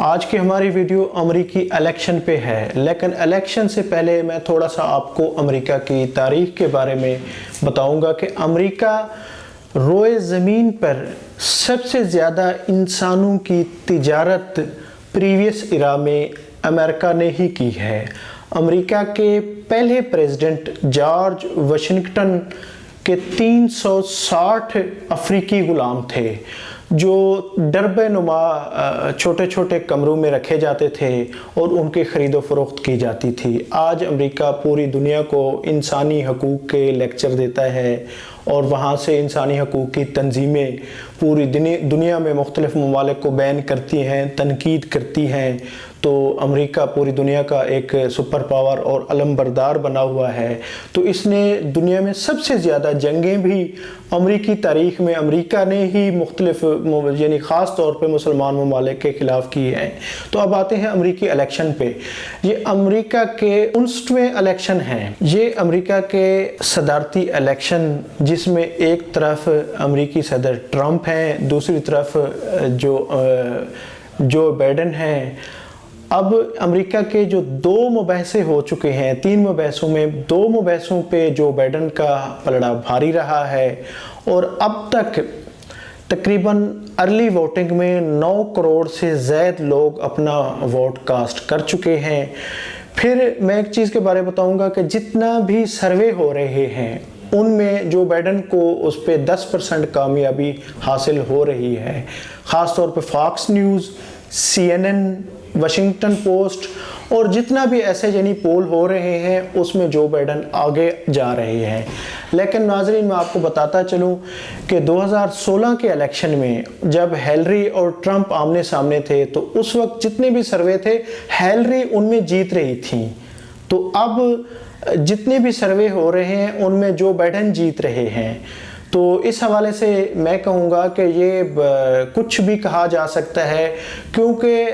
आज की हमारी वीडियो अमेरिकी इलेक्शन पे है, लेकिन इलेक्शन से पहले मैं थोड़ा सा आपको अमेरिका की तारीख के बारे में बताऊंगा कि अमेरिका रोए ज़मीन पर सबसे ज़्यादा इंसानों की तिजारत प्रीवियस इरा में अमेरिका ने ही की है। अमेरिका के पहले प्रेसिडेंट जॉर्ज वाशिंगटन के 360 अफ्रीकी ग़ुलाम थे जो डरबे नुमा छोटे छोटे कमरों में रखे जाते थे और उनकी ख़रीदो फरोख्त की जाती थी। आज अमेरिका पूरी दुनिया को इंसानी हकूक़ के लेक्चर देता है और वहाँ से इंसानी हकूक़ की तंजीमें पूरी दुनिया में मुख्तलिफ़ ममालिक को बैन करती हैं, तनकीद करती हैं। तो अमेरिका पूरी दुनिया का एक सुपर पावर और अलमबरदार बना हुआ है। तो इसने दुनिया में सबसे ज़्यादा जंगें भी अमेरिकी तारीख़ में अमेरिका ने ही मुख्तलिफ़ यानी ख़ास तौर पे मुसलमान ममालिक के ख़िलाफ़ की है। तो अब आते हैं अमेरिकी इलेक्शन पे। ये अमेरिका के 59वें इलेक्शन हैं। ये अमेरिका के सदारती इलेक्शन जिसमें एक तरफ अमेरिकी सदर ट्रंप हैं, दूसरी तरफ जो बाइडेन हैं। अब अमेरिका के जो 2 मुबाहसे हो चुके हैं, 3 मुबाहसों में 2 मुबाहसों पे जो बाइडेन का पलड़ा भारी रहा है और अब तक तकरीबन अर्ली वोटिंग में 9 करोड़ से ज़्यादा लोग अपना वोट कास्ट कर चुके हैं। फिर मैं एक चीज़ के बारे में बताऊंगा कि जितना भी सर्वे हो रहे हैं उनमें जो बाइडेन को उस पर 10% कामयाबी हासिल हो रही है। ख़ास तौर पे Fox News, CNN, Washington Post और जितना भी ऐसे यानी पोल हो रहे हैं उसमें जो बाइडेन आगे जा रहे हैं। लेकिन नाज़रीन मैं आपको बताता चलूं कि 2016 के इलेक्शन में जब हिलरी और ट्रंप आमने सामने थे तो उस वक्त जितने भी सर्वे थे हिलरी उनमें जीत रही थी। तो अब जितने भी सर्वे हो रहे हैं उनमें जो बाइडेन जीत रहे हैं। तो इस हवाले से मैं कहूँगा कि ये कुछ भी कहा जा सकता है, क्योंकि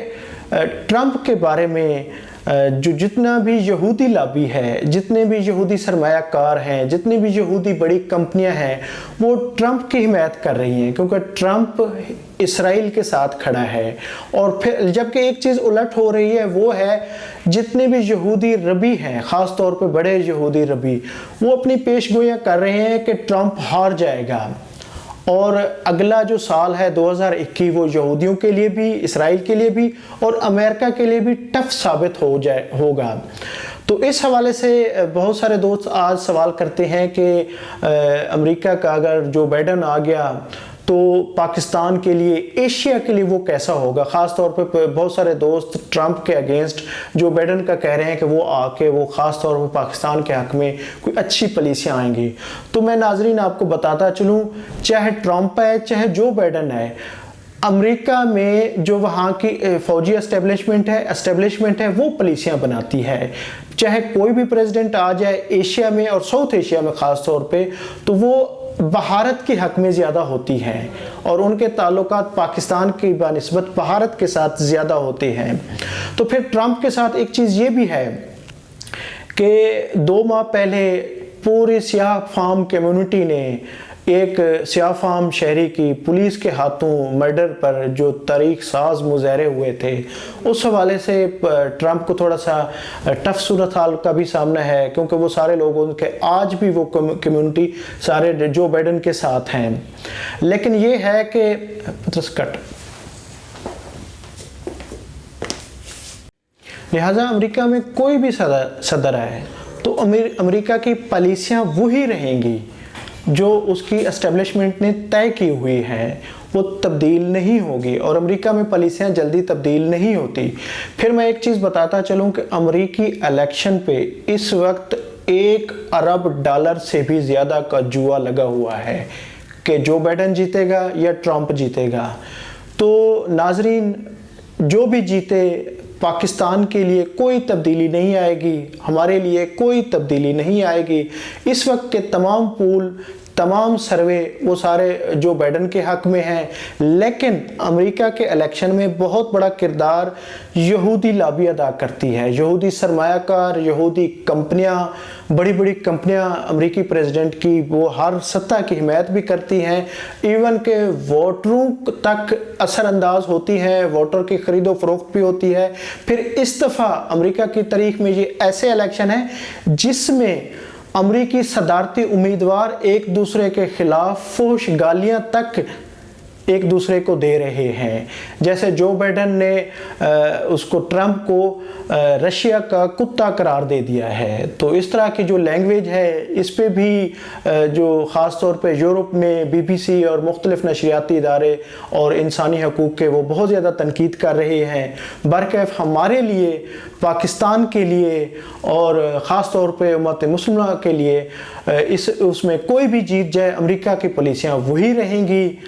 ट्रंप के बारे में जो जितना भी यहूदी लॉबी है, जितने भी यहूदी सरमायाकार हैं, जितनी भी यहूदी बड़ी कंपनियां हैं, वो ट्रंप की हिमायत कर रही हैं, क्योंकि ट्रंप इसराइल के साथ खड़ा है। और फिर जबकि एक चीज़ उलट हो रही है, वो है जितने भी यहूदी रबी हैं, ख़ास तौर पे बड़े यहूदी रबी, वो अपनी पेशगोइयाँ कर रहे हैं कि ट्रंप हार जाएगा और अगला जो साल है 2021 वो यहूदियों के लिए भी, इसराइल के लिए भी और अमेरिका के लिए भी टफ साबित होगा। तो इस हवाले से बहुत सारे दोस्त आज सवाल करते हैं कि अमेरिका का अगर जो बाइडेन आ गया तो पाकिस्तान के लिए, एशिया के लिए वो कैसा होगा। ख़ास तौर पे बहुत सारे दोस्त ट्रंप के अगेंस्ट जो बाइडेन का कह रहे हैं कि वो आके वो ख़ास तौर पे पाकिस्तान के हक़ में कोई अच्छी पॉलिसियाँ आएंगी। तो मैं नाजरीन आपको बताता चलूँ, चाहे ट्रंप है चाहे जो बाइडेन है, अमेरिका में जो वहाँ की फ़ौजी एस्टेब्लिशमेंट है वो पॉलिसियाँ बनाती है। चाहे कोई भी प्रेसिडेंट आ जाए एशिया में और साउथ एशिया में ख़ास तौर पे, तो वो भारत के हक़ में ज़्यादा होती हैं और उनके ताल्लुकात पाकिस्तान की बनिस्बत भारत के साथ ज़्यादा होते हैं। तो फिर ट्रंप के साथ एक चीज़ ये भी है कि 2 माह पहले पूरी सियाह फार्म कम्युनिटी ने एक सियाह फार्म शहरी की पुलिस के हाथों मर्डर पर जो तारीख साज मुजाहरे हुए थे, उस हवाले से ट्रंप को थोड़ा सा टफ सूरत हाल का भी सामना है, क्योंकि वो सारे लोग उनके आज भी वो कम्युनिटी सारे जो बाइडेन के साथ हैं। लेकिन ये है कि लिहाजा अमेरिका में कोई भी सदर है तो अमेरिका की पॉलिसियाँ वही रहेंगी जो उसकी एस्टेब्लिशमेंट ने तय की हुई है, वो तब्दील नहीं होगी और अमेरिका में पॉलिसियाँ जल्दी तब्दील नहीं होती। फिर मैं एक चीज़ बताता चलूँ कि अमेरिकी इलेक्शन पे इस वक्त $1 अरब से भी ज़्यादा का जुआ लगा हुआ है कि जो बाइडेन जीतेगा या ट्रंप जीतेगा। तो नाजरीन जो भी जीते, पाकिस्तान के लिए कोई तब्दीली नहीं आएगी, हमारे लिए कोई तब्दीली नहीं आएगी। इस वक्त के तमाम पूल तमाम सर्वे वो सारे जो बाइडेन के हक में हैं, लेकिन अमेरिका के इलेक्शन में बहुत बड़ा किरदार यहूदी लॉबी अदा करती है। यहूदी सरमायाकार, यहूदी कंपनियां, बड़ी बड़ी कंपनियां अमेरिकी प्रेसिडेंट की वो हर सत्ता की हिमायत भी करती हैं, इवन के वोटरों तक असरअंदाज होती हैं, वोटर की खरीदो फरोख्त भी होती है। फिर इस दफ़ा अमेरिका की तारीख में ये ऐसे इलेक्शन है जिसमें अमेरिकी सदारती उम्मीदवार एक दूसरे के खिलाफ फोश गालियां तक एक दूसरे को दे रहे हैं। जैसे जो बाइडेन ने उसको ट्रंप को रशिया का कुत्ता करार दे दिया है। तो इस तरह की जो लैंग्वेज है, इस पे भी जो ख़ास तौर पे यूरोप में BBC और मुख्तलिफ नशरियाती इदारे और इंसानी हकूक़ के वो बहुत ज़्यादा तनकीद कर रहे हैं। बरकैफ हमारे लिए, पाकिस्तान के लिए और ख़ास तौर पे उम्मत मुस्लिमा के लिए उसमें कोई भी जीत जाए, अमेरिका की पॉलिसियाँ वही रहेंगी।